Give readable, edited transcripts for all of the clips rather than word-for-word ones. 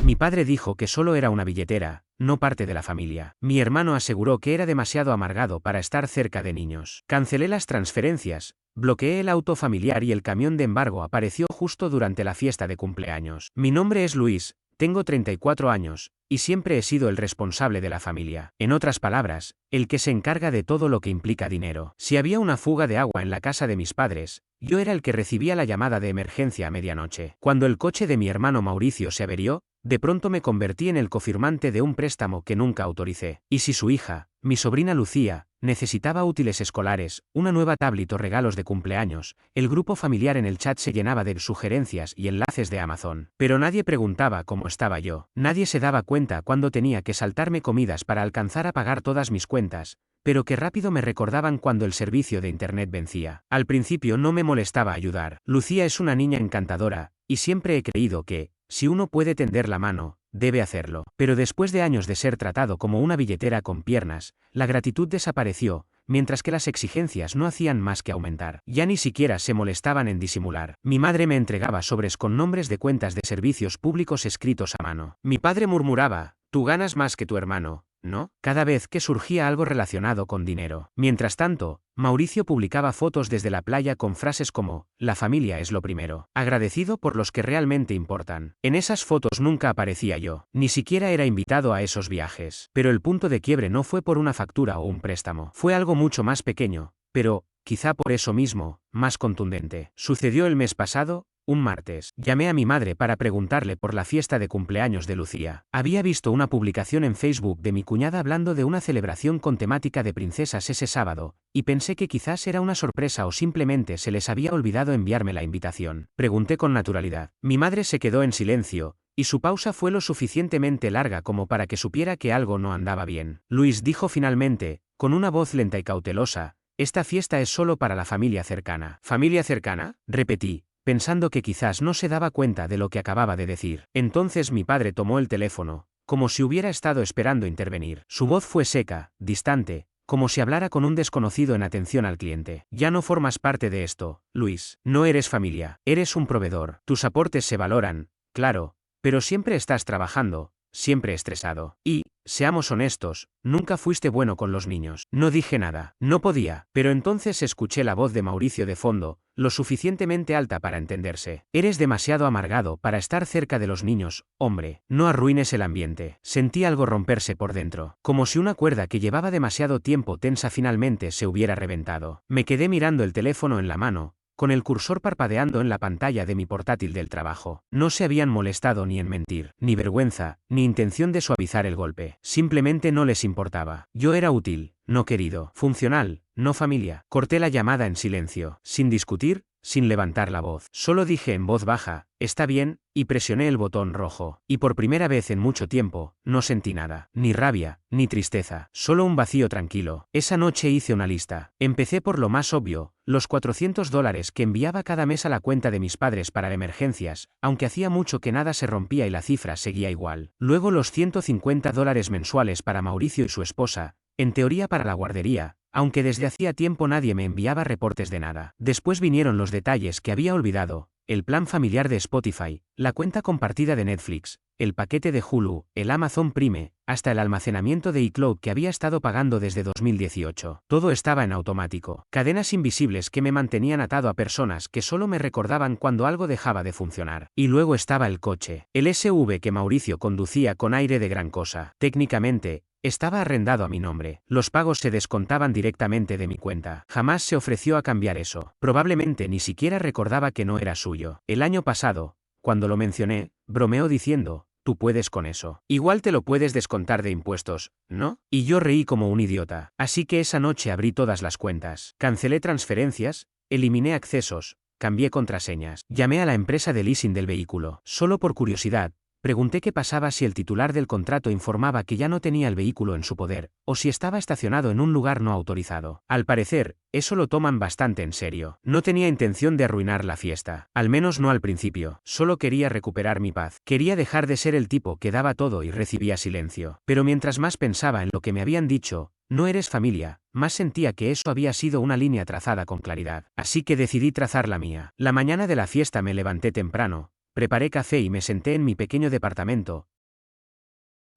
Mi padre dijo que solo era una billetera, no parte de la familia. Mi hermano aseguró que era demasiado amargado para estar cerca de niños. Cancelé las transferencias, bloqueé el auto familiar y el camión de embargo apareció justo durante la fiesta de cumpleaños. Mi nombre es Luis, tengo 34 años, y siempre he sido el responsable de la familia. En otras palabras, el que se encarga de todo lo que implica dinero. Si había una fuga de agua en la casa de mis padres, yo era el que recibía la llamada de emergencia a medianoche. Cuando el coche de mi hermano Mauricio se averió, de pronto me convertí en el cofirmante de un préstamo que nunca autoricé. Y si su hija, mi sobrina Lucía, necesitaba útiles escolares, una nueva tablet o regalos de cumpleaños, el grupo familiar en el chat se llenaba de sugerencias y enlaces de Amazon. Pero nadie preguntaba cómo estaba yo. Nadie se daba cuenta cuando tenía que saltarme comidas para alcanzar a pagar todas mis cuentas, pero que rápido me recordaban cuando el servicio de internet vencía. Al principio no me molestaba ayudar. Lucía es una niña encantadora, y siempre he creído que, si uno puede tender la mano, debe hacerlo. Pero después de años de ser tratado como una billetera con piernas, la gratitud desapareció, mientras que las exigencias no hacían más que aumentar. Ya ni siquiera se molestaban en disimular. Mi madre me entregaba sobres con nombres de cuentas de servicios públicos escritos a mano. Mi padre murmuraba: «Tú ganas más que tu hermano, ¿no?», cada vez que surgía algo relacionado con dinero. Mientras tanto, Mauricio publicaba fotos desde la playa con frases como: «La familia es lo primero. Agradecido por los que realmente importan». En esas fotos nunca aparecía yo. Ni siquiera era invitado a esos viajes. Pero el punto de quiebre no fue por una factura o un préstamo. Fue algo mucho más pequeño, pero, quizá por eso mismo, más contundente. Sucedió el mes pasado. Un martes, llamé a mi madre para preguntarle por la fiesta de cumpleaños de Lucía. Había visto una publicación en Facebook de mi cuñada hablando de una celebración con temática de princesas ese sábado, y pensé que quizás era una sorpresa o simplemente se les había olvidado enviarme la invitación. Pregunté con naturalidad. Mi madre se quedó en silencio, y su pausa fue lo suficientemente larga como para que supiera que algo no andaba bien. Luis, dijo finalmente, con una voz lenta y cautelosa, «Esta fiesta es solo para la familia cercana». ¿Familia cercana?, repetí, pensando que quizás no se daba cuenta de lo que acababa de decir. Entonces mi padre tomó el teléfono, como si hubiera estado esperando intervenir. Su voz fue seca, distante, como si hablara con un desconocido en atención al cliente. «Ya no formas parte de esto, Luis. No eres familia. Eres un proveedor. Tus aportes se valoran, claro, pero siempre estás trabajando, siempre estresado. Y, seamos honestos, nunca fuiste bueno con los niños». No dije nada. No podía. Pero entonces escuché la voz de Mauricio de fondo, lo suficientemente alta para entenderse. «Eres demasiado amargado para estar cerca de los niños, hombre. No arruines el ambiente». Sentí algo romperse por dentro, como si una cuerda que llevaba demasiado tiempo tensa finalmente se hubiera reventado. Me quedé mirando el teléfono en la mano, con el cursor parpadeando en la pantalla de mi portátil del trabajo. No se habían molestado ni en mentir, ni vergüenza, ni intención de suavizar el golpe. Simplemente no les importaba. Yo era útil, no querido, funcional, no familia. Corté la llamada en silencio, sin discutir, sin levantar la voz. Solo dije en voz baja: «Está bien», y presioné el botón rojo. Y por primera vez en mucho tiempo, no sentí nada. Ni rabia, ni tristeza. Solo un vacío tranquilo. Esa noche hice una lista. Empecé por lo más obvio, los $400 que enviaba cada mes a la cuenta de mis padres para emergencias, aunque hacía mucho que nada se rompía y la cifra seguía igual. Luego los $150 mensuales para Mauricio y su esposa, en teoría para la guardería, aunque desde hacía tiempo nadie me enviaba reportes de nada. Después vinieron los detalles que había olvidado: el plan familiar de Spotify, la cuenta compartida de Netflix, el paquete de Hulu, el Amazon Prime, hasta el almacenamiento de iCloud que había estado pagando desde 2018. Todo estaba en automático. Cadenas invisibles que me mantenían atado a personas que solo me recordaban cuando algo dejaba de funcionar. Y luego estaba el coche. El SUV que Mauricio conducía con aire de gran cosa. Técnicamente, estaba arrendado a mi nombre. Los pagos se descontaban directamente de mi cuenta. Jamás se ofreció a cambiar eso. Probablemente ni siquiera recordaba que no era suyo. El año pasado, cuando lo mencioné, bromeó diciendo: «Tú puedes con eso. Igual te lo puedes descontar de impuestos, ¿no?». Y yo reí como un idiota. Así que esa noche abrí todas las cuentas. Cancelé transferencias, eliminé accesos, cambié contraseñas. Llamé a la empresa de leasing del vehículo. Solo por curiosidad, pregunté qué pasaba si el titular del contrato informaba que ya no tenía el vehículo en su poder, o si estaba estacionado en un lugar no autorizado. Al parecer, eso lo toman bastante en serio. No tenía intención de arruinar la fiesta. Al menos no al principio. Solo quería recuperar mi paz. Quería dejar de ser el tipo que daba todo y recibía silencio. Pero mientras más pensaba en lo que me habían dicho, «No eres familia», más sentía que eso había sido una línea trazada con claridad. Así que decidí trazar la mía. La mañana de la fiesta me levanté temprano, preparé café y me senté en mi pequeño departamento,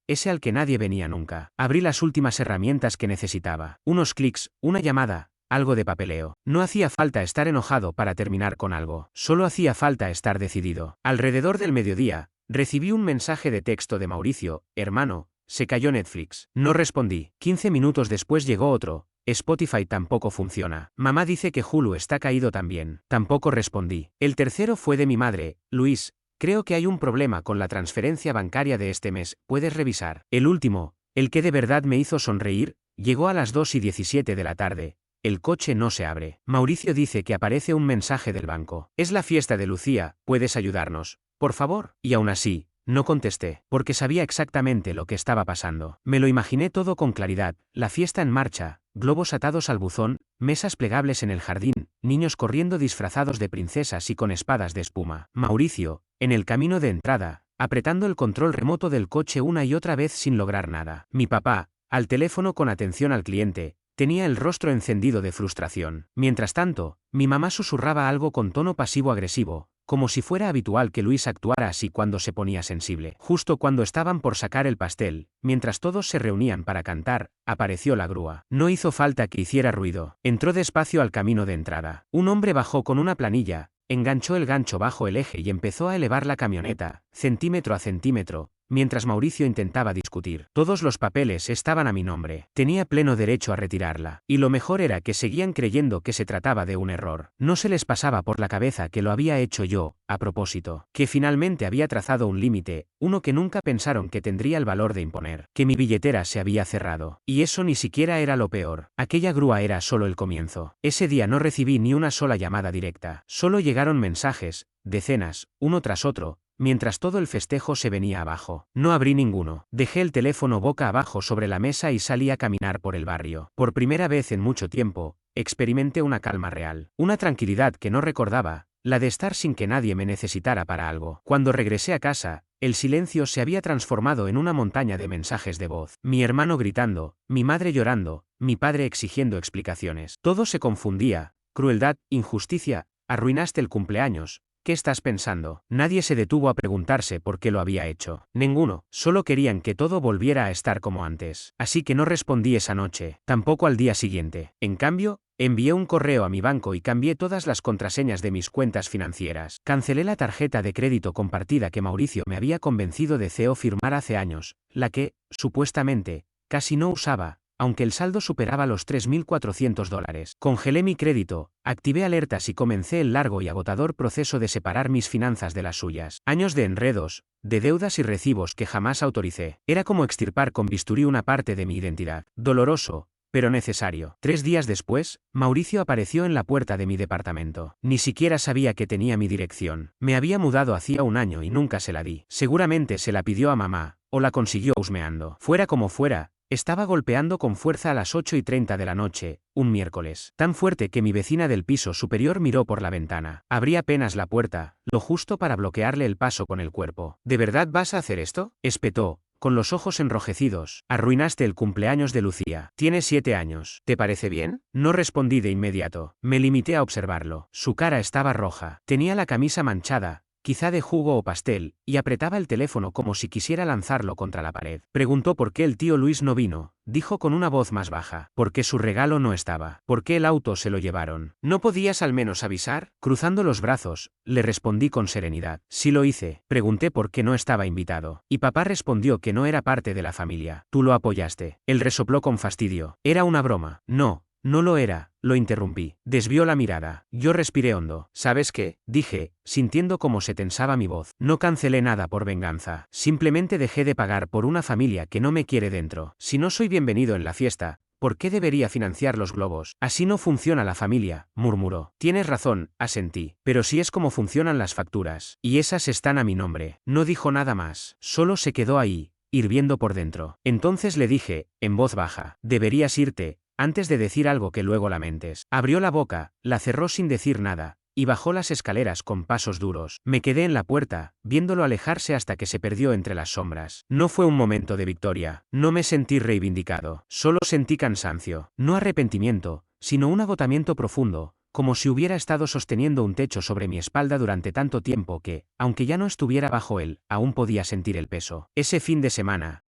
ese al que nadie venía nunca. Abrí las últimas herramientas que necesitaba. Unos clics, una llamada, algo de papeleo. No hacía falta estar enojado para terminar con algo. Solo hacía falta estar decidido. Alrededor del mediodía, recibí un mensaje de texto de Mauricio: hermano, se cayó Netflix. No respondí. 15 minutos después llegó otro: Spotify tampoco funciona. Mamá dice que Hulu está caído también. Tampoco respondí. El tercero fue de mi madre: Luis, creo que hay un problema con la transferencia bancaria de este mes, ¿puedes revisar? El último, el que de verdad me hizo sonreír, llegó a las 2:17 de la tarde. El coche no se abre. Mauricio dice que aparece un mensaje del banco. Es la fiesta de Lucía, ¿puedes ayudarnos, por favor? Y aún así, no contesté, porque sabía exactamente lo que estaba pasando. Me lo imaginé todo con claridad: la fiesta en marcha, globos atados al buzón, mesas plegables en el jardín, niños corriendo disfrazados de princesas y con espadas de espuma. Mauricio, en el camino de entrada, apretando el control remoto del coche una y otra vez sin lograr nada. Mi papá, al teléfono con atención al cliente, tenía el rostro encendido de frustración. Mientras tanto, mi mamá susurraba algo con tono pasivo-agresivo, como si fuera habitual que Luis actuara así cuando se ponía sensible. Justo cuando estaban por sacar el pastel, mientras todos se reunían para cantar, apareció la grúa. No hizo falta que hiciera ruido. Entró despacio al camino de entrada. Un hombre bajó con una planilla, enganchó el gancho bajo el eje y empezó a elevar la camioneta, centímetro a centímetro, mientras Mauricio intentaba discutir. Todos los papeles estaban a mi nombre. Tenía pleno derecho a retirarla. Y lo mejor era que seguían creyendo que se trataba de un error. No se les pasaba por la cabeza que lo había hecho yo, a propósito. Que finalmente había trazado un límite, uno que nunca pensaron que tendría el valor de imponer. Que mi billetera se había cerrado. Y eso ni siquiera era lo peor. Aquella grúa era solo el comienzo. Ese día no recibí ni una sola llamada directa. Solo llegaron mensajes, decenas, uno tras otro, mientras todo el festejo se venía abajo. No abrí ninguno. Dejé el teléfono boca abajo sobre la mesa y salí a caminar por el barrio. Por primera vez en mucho tiempo, experimenté una calma real. Una tranquilidad que no recordaba, la de estar sin que nadie me necesitara para algo. Cuando regresé a casa, el silencio se había transformado en una montaña de mensajes de voz. Mi hermano gritando, mi madre llorando, mi padre exigiendo explicaciones. Todo se confundía: crueldad, injusticia, arruinaste el cumpleaños. ¿Qué estás pensando? Nadie se detuvo a preguntarse por qué lo había hecho. Ninguno. Solo querían que todo volviera a estar como antes. Así que no respondí esa noche, tampoco al día siguiente. En cambio, envié un correo a mi banco y cambié todas las contraseñas de mis cuentas financieras. Cancelé la tarjeta de crédito compartida que Mauricio me había convencido de CEO firmar hace años, la que, supuestamente, casi no usaba, aunque el saldo superaba los $3.400. Congelé mi crédito, activé alertas y comencé el largo y agotador proceso de separar mis finanzas de las suyas. Años de enredos, de deudas y recibos que jamás autoricé. Era como extirpar con bisturí una parte de mi identidad. Doloroso, pero necesario. 3 días después, Mauricio apareció en la puerta de mi departamento. Ni siquiera sabía que tenía mi dirección. Me había mudado hacía un año y nunca se la di. Seguramente se la pidió a mamá, o la consiguió husmeando. Fuera como fuera, estaba golpeando con fuerza a las 8:30 de la noche, un miércoles. Tan fuerte que mi vecina del piso superior miró por la ventana. Abrí apenas la puerta, lo justo para bloquearle el paso con el cuerpo. ¿De verdad vas a hacer esto?, espetó, con los ojos enrojecidos. Arruinaste el cumpleaños de Lucía. Tiene 7 años. ¿Te parece bien? No respondí de inmediato. Me limité a observarlo. Su cara estaba roja. Tenía la camisa manchada, quizá de jugo o pastel, y apretaba el teléfono como si quisiera lanzarlo contra la pared. Preguntó por qué el tío Luis no vino, dijo con una voz más baja. ¿Por qué su regalo no estaba? ¿Por qué el auto se lo llevaron? ¿No podías al menos avisar? Cruzando los brazos, le respondí con serenidad. Sí lo hice. Pregunté por qué no estaba invitado. Y papá respondió que no era parte de la familia. Tú lo apoyaste. Él resopló con fastidio. Era una broma. No. No lo era, lo interrumpí. Desvió la mirada. Yo respiré hondo. ¿Sabes qué?, dije, sintiendo cómo se tensaba mi voz. No cancelé nada por venganza. Simplemente dejé de pagar por una familia que no me quiere dentro. Si no soy bienvenido en la fiesta, ¿por qué debería financiar los globos? Así no funciona la familia, murmuró. Tienes razón, asentí. Pero sí es como funcionan las facturas. Y esas están a mi nombre. No dijo nada más. Solo se quedó ahí, hirviendo por dentro. Entonces le dije, en voz baja, deberías irte, antes de decir algo que luego lamentes. Abrió la boca, la cerró sin decir nada, y bajó las escaleras con pasos duros. Me quedé en la puerta, viéndolo alejarse hasta que se perdió entre las sombras. No fue un momento de victoria. No me sentí reivindicado. Solo sentí cansancio. No arrepentimiento, sino un agotamiento profundo, como si hubiera estado sosteniendo un techo sobre mi espalda durante tanto tiempo que, aunque ya no estuviera bajo él, aún podía sentir el peso. Ese fin de semana,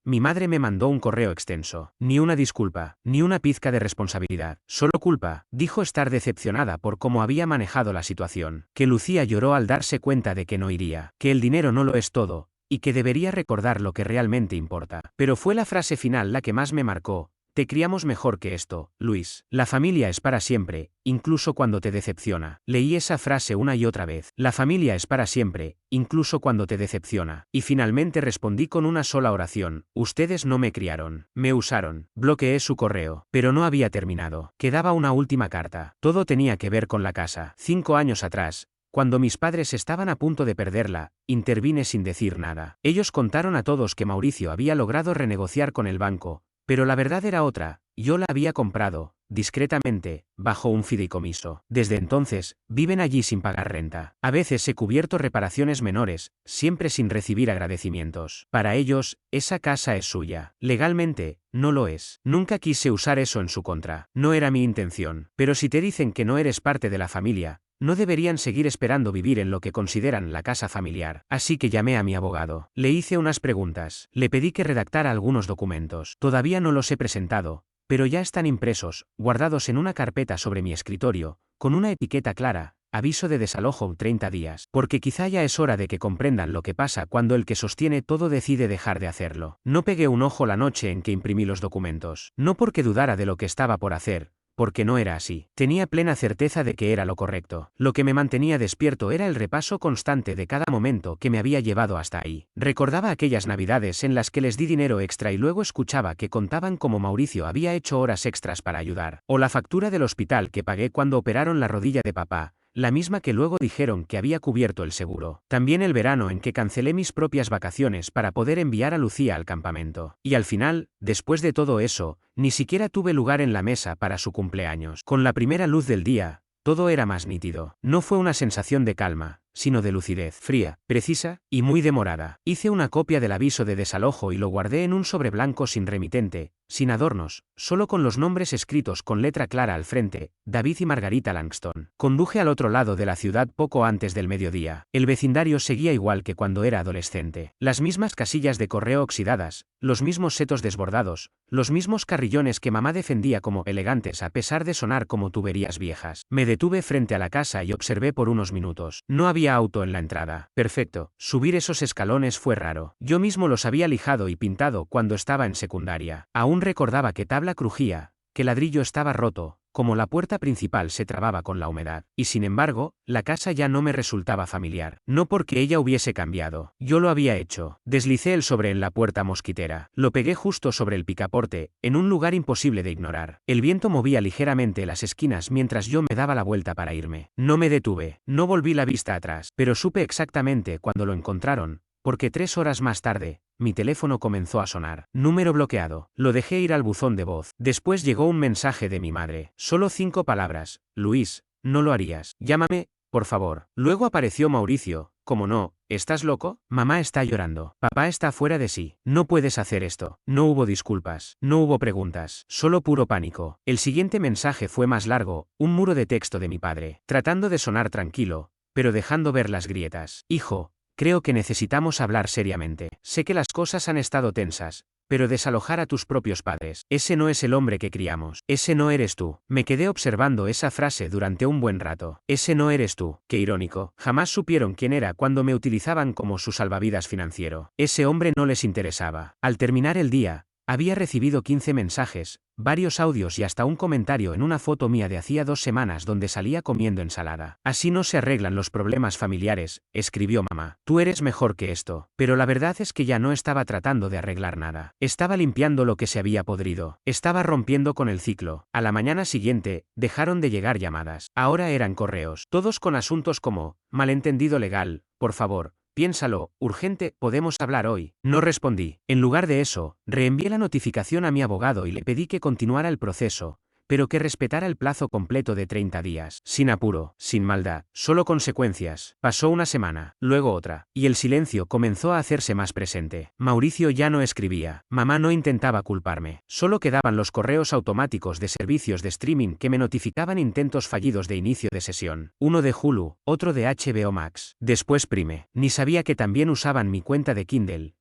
mi madre me mandó un correo extenso. Ni una disculpa, ni una pizca de responsabilidad. Solo culpa, dijo estar decepcionada por cómo había manejado la situación. Que Lucía lloró al darse cuenta de que no iría. Que el dinero no lo es todo, y que debería recordar lo que realmente importa. Pero fue la frase final la que más me marcó. Te criamos mejor que esto, Luis. La familia es para siempre, incluso cuando te decepciona. Leí esa frase una y otra vez. La familia es para siempre, incluso cuando te decepciona. Y finalmente respondí con una sola oración. Ustedes no me criaron. Me usaron. Bloqueé su correo. Pero no había terminado. Quedaba una última carta. Todo tenía que ver con la casa. 5 años atrás, cuando mis padres estaban a punto de perderla, intervine sin decir nada. Ellos contaron a todos que Mauricio había logrado renegociar con el banco, pero la verdad era otra. Yo la había comprado, discretamente, bajo un fideicomiso. Desde entonces, viven allí sin pagar renta. A veces he cubierto reparaciones menores, siempre sin recibir agradecimientos. Para ellos, esa casa es suya. Legalmente, no lo es. Nunca quise usar eso en su contra. No era mi intención. Pero si te dicen que no eres parte de la familia, no deberían seguir esperando vivir en lo que consideran la casa familiar. Así que llamé a mi abogado. Le hice unas preguntas. Le pedí que redactara algunos documentos. Todavía no los he presentado, pero ya están impresos, guardados en una carpeta sobre mi escritorio, con una etiqueta clara: aviso de desalojo 30 días. Porque quizá ya es hora de que comprendan lo que pasa cuando el que sostiene todo decide dejar de hacerlo. No pegué un ojo la noche en que imprimí los documentos. No porque dudara de lo que estaba por hacer, porque no era así. Tenía plena certeza de que era lo correcto. Lo que me mantenía despierto era el repaso constante de cada momento que me había llevado hasta ahí. Recordaba aquellas navidades en las que les di dinero extra y luego escuchaba que contaban cómo Mauricio había hecho horas extras para ayudar. O la factura del hospital que pagué cuando operaron la rodilla de papá, la misma que luego dijeron que había cubierto el seguro. También el verano en que cancelé mis propias vacaciones para poder enviar a Lucía al campamento. Y al final, después de todo eso, ni siquiera tuve lugar en la mesa para su cumpleaños. Con la primera luz del día, todo era más nítido. No fue una sensación de calma, sino de lucidez, fría, precisa y muy demorada. Hice una copia del aviso de desalojo y lo guardé en un sobre blanco sin remitente, sin adornos, solo con los nombres escritos con letra clara al frente: David y Margarita Langston. Conduje al otro lado de la ciudad poco antes del mediodía. El vecindario seguía igual que cuando era adolescente. Las mismas casillas de correo oxidadas, los mismos setos desbordados, los mismos carrillones que mamá defendía como elegantes a pesar de sonar como tuberías viejas. Me detuve frente a la casa y observé por unos minutos. No había auto en la entrada. Perfecto. Subir esos escalones fue raro. Yo mismo los había lijado y pintado cuando estaba en secundaria. Aún recordaba que tabla crujía, que ladrillo estaba roto, como la puerta principal se trababa con la humedad. Y sin embargo, la casa ya no me resultaba familiar. No porque ella hubiese cambiado. Yo lo había hecho. Deslicé el sobre en la puerta mosquitera. Lo pegué justo sobre el picaporte, en un lugar imposible de ignorar. El viento movía ligeramente las esquinas mientras yo me daba la vuelta para irme. No me detuve. No volví la vista atrás. Pero supe exactamente cuándo lo encontraron, porque 3 horas más tarde, mi teléfono comenzó a sonar. Número bloqueado. Lo dejé ir al buzón de voz. Después llegó un mensaje de mi madre. Solo 5 palabras. Luis, no lo harías. Llámame, por favor. Luego apareció Mauricio. ¿Cómo no? ¿Estás loco? Mamá está llorando. Papá está fuera de sí. No puedes hacer esto. No hubo disculpas. No hubo preguntas. Solo puro pánico. El siguiente mensaje fue más largo, un muro de texto de mi padre, tratando de sonar tranquilo, pero dejando ver las grietas. Hijo, creo que necesitamos hablar seriamente. Sé que las cosas han estado tensas, pero desalojar a tus propios padres, ese no es el hombre que criamos. Ese no eres tú. Me quedé observando esa frase durante un buen rato. Ese no eres tú. Qué irónico. Jamás supieron quién era cuando me utilizaban como su salvavidas financiero. Ese hombre no les interesaba. Al terminar el día, había recibido 15 mensajes, varios audios y hasta un comentario en una foto mía de hacía 2 semanas donde salía comiendo ensalada. Así no se arreglan los problemas familiares, escribió mamá. Tú eres mejor que esto. Pero la verdad es que ya no estaba tratando de arreglar nada. Estaba limpiando lo que se había podrido. Estaba rompiendo con el ciclo. A la mañana siguiente, dejaron de llegar llamadas. Ahora eran correos. Todos con asuntos como: malentendido legal, por favor, piénsalo, urgente, podemos hablar hoy. No respondí. En lugar de eso, reenvié la notificación a mi abogado y le pedí que continuara el proceso, pero que respetara el plazo completo de 30 días. Sin apuro, sin maldad, solo consecuencias. Pasó una semana, luego otra, y el silencio comenzó a hacerse más presente. Mauricio ya no escribía. Mamá no intentaba culparme. Solo quedaban los correos automáticos de servicios de streaming que me notificaban intentos fallidos de inicio de sesión. Uno de Hulu, otro de HBO Max. Después Prime. Ni sabía que también usaban mi cuenta de Kindle.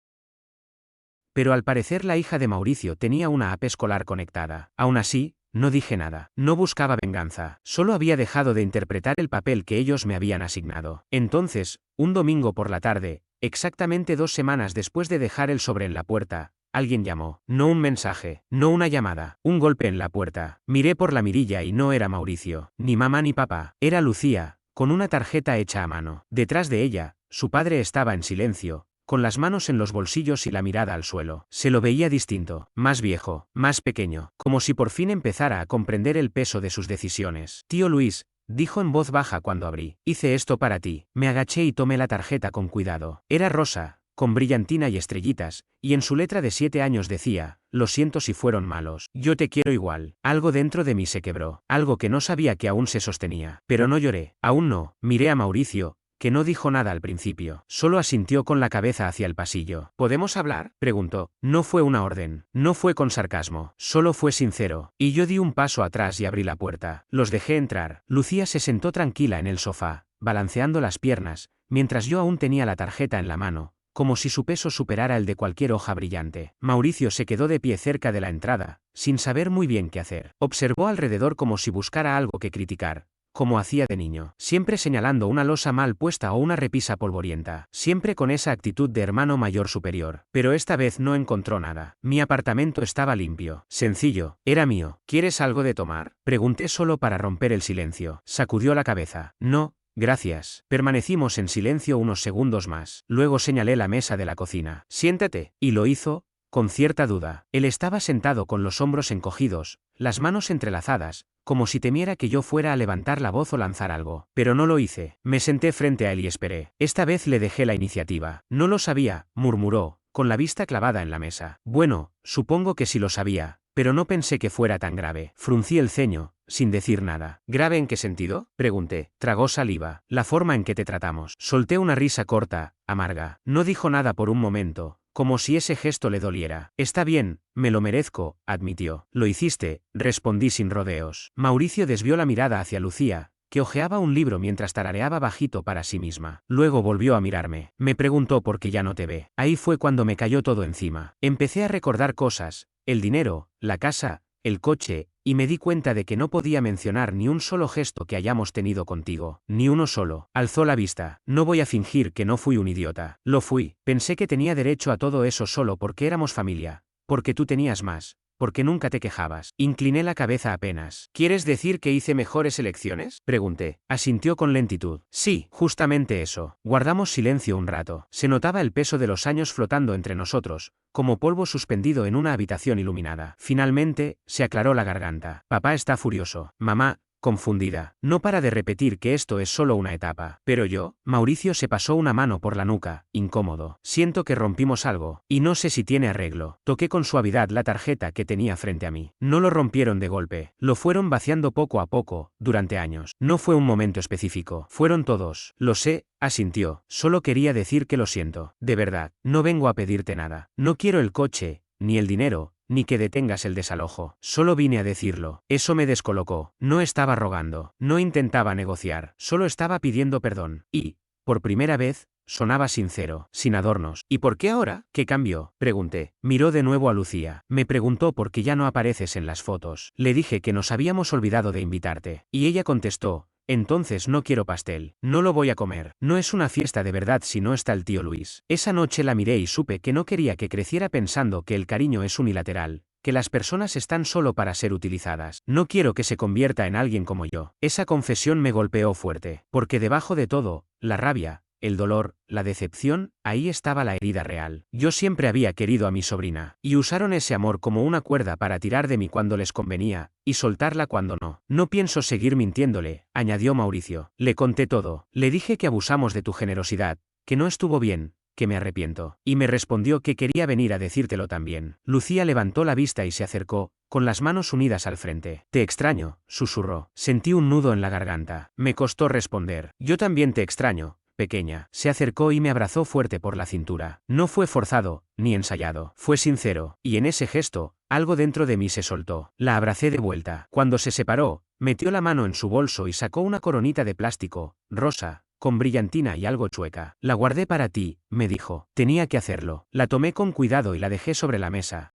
pero al parecer la hija de Mauricio tenía una app escolar conectada. Aún así, no dije nada. No buscaba venganza. Solo había dejado de interpretar el papel que ellos me habían asignado. Entonces, un domingo por la tarde, exactamente 2 semanas después de dejar el sobre en la puerta, alguien llamó. No un mensaje, no una llamada, un golpe en la puerta. Miré por la mirilla y no era Mauricio, ni mamá ni papá. Era Lucía, con una tarjeta hecha a mano. Detrás de ella, su padre estaba en silencio, con las manos en los bolsillos y la mirada al suelo. Se lo veía distinto, más viejo, más pequeño, como si por fin empezara a comprender el peso de sus decisiones. Tío Luis, dijo en voz baja cuando abrí. Hice esto para ti. Me agaché y tomé la tarjeta con cuidado. Era rosa, con brillantina y estrellitas, y en su letra de 7 años decía, lo siento si fueron malos. Yo te quiero igual. Algo dentro de mí se quebró, algo que no sabía que aún se sostenía. Pero no lloré, aún no. Miré a Mauricio, que no dijo nada al principio, solo asintió con la cabeza hacia el pasillo. ¿Podemos hablar?, preguntó. No fue una orden, no fue con sarcasmo, solo fue sincero, y yo di un paso atrás y abrí la puerta. Los dejé entrar. Lucía se sentó tranquila en el sofá, balanceando las piernas, mientras yo aún tenía la tarjeta en la mano, como si su peso superara el de cualquier hoja brillante. Mauricio se quedó de pie cerca de la entrada, sin saber muy bien qué hacer. Observó alrededor como si buscara algo que criticar, como hacía de niño, siempre señalando una losa mal puesta o una repisa polvorienta, siempre con esa actitud de hermano mayor superior. Pero esta vez no encontró nada. Mi apartamento estaba limpio, sencillo, era mío. ¿Quieres algo de tomar?, pregunté solo para romper el silencio. Sacudió la cabeza. No, gracias. Permanecimos en silencio unos segundos más. Luego señalé la mesa de la cocina. Siéntate. Y lo hizo, con cierta duda. Él estaba sentado con los hombros encogidos, las manos entrelazadas, como si temiera que yo fuera a levantar la voz o lanzar algo. Pero no lo hice. Me senté frente a él y esperé. Esta vez le dejé la iniciativa. No lo sabía, murmuró, con la vista clavada en la mesa. Bueno, supongo que sí lo sabía, pero no pensé que fuera tan grave. Fruncí el ceño, sin decir nada. ¿Grave en qué sentido?, pregunté. Tragó saliva. La forma en que te tratamos. Solté una risa corta, amarga. No dijo nada por un momento, como si ese gesto le doliera. Está bien, me lo merezco, admitió. Lo hiciste, respondí sin rodeos. Mauricio desvió la mirada hacia Lucía, que hojeaba un libro mientras tarareaba bajito para sí misma. Luego volvió a mirarme. Me preguntó por qué ya no te ve. Ahí fue cuando me cayó todo encima. Empecé a recordar cosas, el dinero, la casa, el coche, y me di cuenta de que no podía mencionar ni un solo gesto que hayamos tenido contigo, ni uno solo. Alzó la vista. No voy a fingir que no fui un idiota. Lo fui. Pensé que tenía derecho a todo eso solo porque éramos familia, porque tú tenías más, porque nunca te quejabas. Incliné la cabeza apenas. ¿Quieres decir que hice mejores elecciones?, pregunté. Asintió con lentitud. Sí, justamente eso. Guardamos silencio un rato. Se notaba el peso de los años flotando entre nosotros, como polvo suspendido en una habitación iluminada. Finalmente, se aclaró la garganta. Papá está furioso. Mamá, confundida, no para de repetir que esto es solo una etapa. Pero yo, Mauricio se pasó una mano por la nuca, incómodo. Siento que rompimos algo, y no sé si tiene arreglo. Toqué con suavidad la tarjeta que tenía frente a mí. No lo rompieron de golpe, lo fueron vaciando poco a poco, durante años. No fue un momento específico, fueron todos. Lo sé, asintió. Solo quería decir que lo siento. De verdad, no vengo a pedirte nada. No quiero el coche, ni el dinero, ni que detengas el desalojo. Solo vine a decirlo. Eso me descolocó. No estaba rogando, no intentaba negociar, solo estaba pidiendo perdón. Y, por primera vez, sonaba sincero, sin adornos. ¿Y por qué ahora? ¿Qué cambió?, pregunté. Miró de nuevo a Lucía. Me preguntó por qué ya no apareces en las fotos. Le dije que nos habíamos olvidado de invitarte. Y ella contestó, entonces no quiero pastel. No lo voy a comer. No es una fiesta de verdad si no está el tío Luis. Esa noche la miré y supe que no quería que creciera pensando que el cariño es unilateral, que las personas están solo para ser utilizadas. No quiero que se convierta en alguien como yo. Esa confesión me golpeó fuerte, porque debajo de todo, la rabia, el dolor, la decepción, ahí estaba la herida real. Yo siempre había querido a mi sobrina, y usaron ese amor como una cuerda para tirar de mí cuando les convenía, y soltarla cuando no. No pienso seguir mintiéndole, añadió Mauricio. Le conté todo. Le dije que abusamos de tu generosidad, que no estuvo bien, que me arrepiento. Y me respondió que quería venir a decírtelo también. Lucía levantó la vista y se acercó, con las manos unidas al frente. Te extraño, susurró. Sentí un nudo en la garganta. Me costó responder. Yo también te extraño, pequeña. Se acercó y me abrazó fuerte por la cintura. No fue forzado, ni ensayado. Fue sincero, y en ese gesto, algo dentro de mí se soltó. La abracé de vuelta. Cuando se separó, metió la mano en su bolso y sacó una coronita de plástico, rosa, con brillantina y algo chueca. La guardé para ti, me dijo. Tenía que hacerlo. La tomé con cuidado y la dejé sobre la mesa,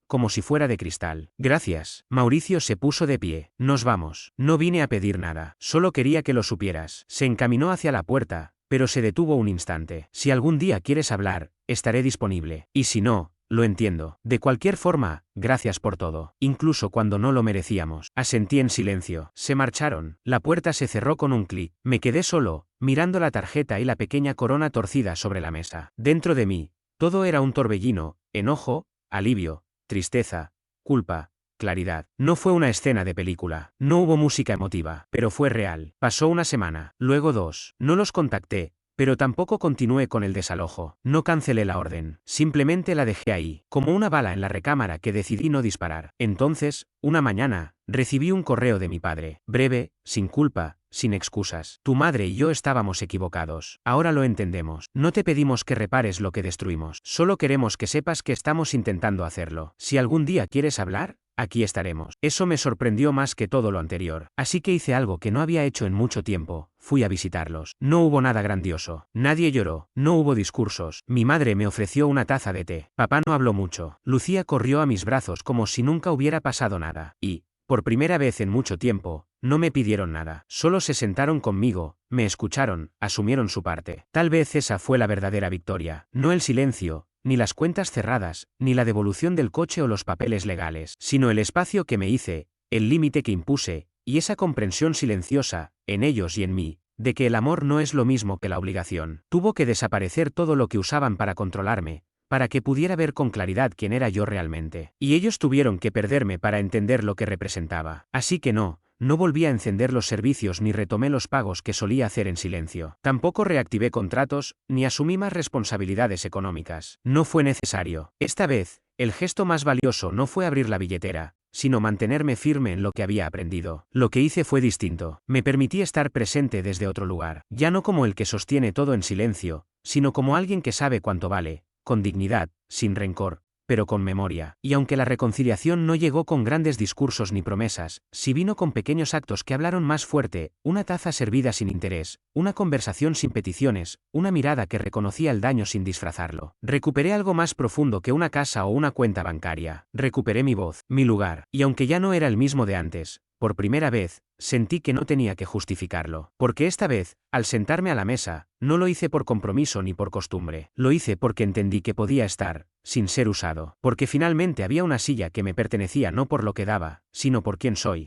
como si fuera de cristal. Gracias. Mauricio se puso de pie. Nos vamos. No vine a pedir nada. Solo quería que lo supieras. Se encaminó hacia la puerta, pero se detuvo un instante. Si algún día quieres hablar, estaré disponible. Y si no, lo entiendo. De cualquier forma, gracias por todo. Incluso cuando no lo merecíamos. Asentí en silencio. Se marcharon. La puerta se cerró con un clic. Me quedé solo, mirando la tarjeta y la pequeña corona torcida sobre la mesa. Dentro de mí, todo era un torbellino, enojo, alivio, tristeza, culpa, claridad. No fue una escena de película. No hubo música emotiva, pero fue real. Pasó una semana, luego 2. No los contacté, pero tampoco continué con el desalojo. No cancelé la orden. Simplemente la dejé ahí, como una bala en la recámara que decidí no disparar. Entonces, una mañana, recibí un correo de mi padre. Breve, sin culpa, sin excusas. Tu madre y yo estábamos equivocados. Ahora lo entendemos. No te pedimos que repares lo que destruimos. Solo queremos que sepas que estamos intentando hacerlo. Si algún día quieres hablar, aquí estaremos. Eso me sorprendió más que todo lo anterior. Así que hice algo que no había hecho en mucho tiempo. Fui a visitarlos. No hubo nada grandioso. Nadie lloró. No hubo discursos. Mi madre me ofreció una taza de té. Papá no habló mucho. Lucía corrió a mis brazos como si nunca hubiera pasado nada. Y, por primera vez en mucho tiempo, no me pidieron nada. Solo se sentaron conmigo, me escucharon, asumieron su parte. Tal vez esa fue la verdadera victoria. No el silencio, ni las cuentas cerradas, ni la devolución del coche o los papeles legales, sino el espacio que me hice, el límite que impuse, y esa comprensión silenciosa, en ellos y en mí, de que el amor no es lo mismo que la obligación. Tuvo que desaparecer todo lo que usaban para controlarme, para que pudiera ver con claridad quién era yo realmente. Y ellos tuvieron que perderme para entender lo que representaba. Así que no volví a encender los servicios ni retomé los pagos que solía hacer en silencio. Tampoco reactivé contratos, ni asumí más responsabilidades económicas. No fue necesario. Esta vez, el gesto más valioso no fue abrir la billetera, sino mantenerme firme en lo que había aprendido. Lo que hice fue distinto. Me permití estar presente desde otro lugar. Ya no como el que sostiene todo en silencio, sino como alguien que sabe cuánto vale, con dignidad, sin rencor, pero con memoria. Y aunque la reconciliación no llegó con grandes discursos ni promesas, sí vino con pequeños actos que hablaron más fuerte, una taza servida sin interés, una conversación sin peticiones, una mirada que reconocía el daño sin disfrazarlo. Recuperé algo más profundo que una casa o una cuenta bancaria. Recuperé mi voz, mi lugar, y aunque ya no era el mismo de antes, por primera vez, sentí que no tenía que justificarlo. Porque esta vez, al sentarme a la mesa, no lo hice por compromiso ni por costumbre. Lo hice porque entendí que podía estar, sin ser usado. Porque finalmente había una silla que me pertenecía no por lo que daba, sino por quién soy.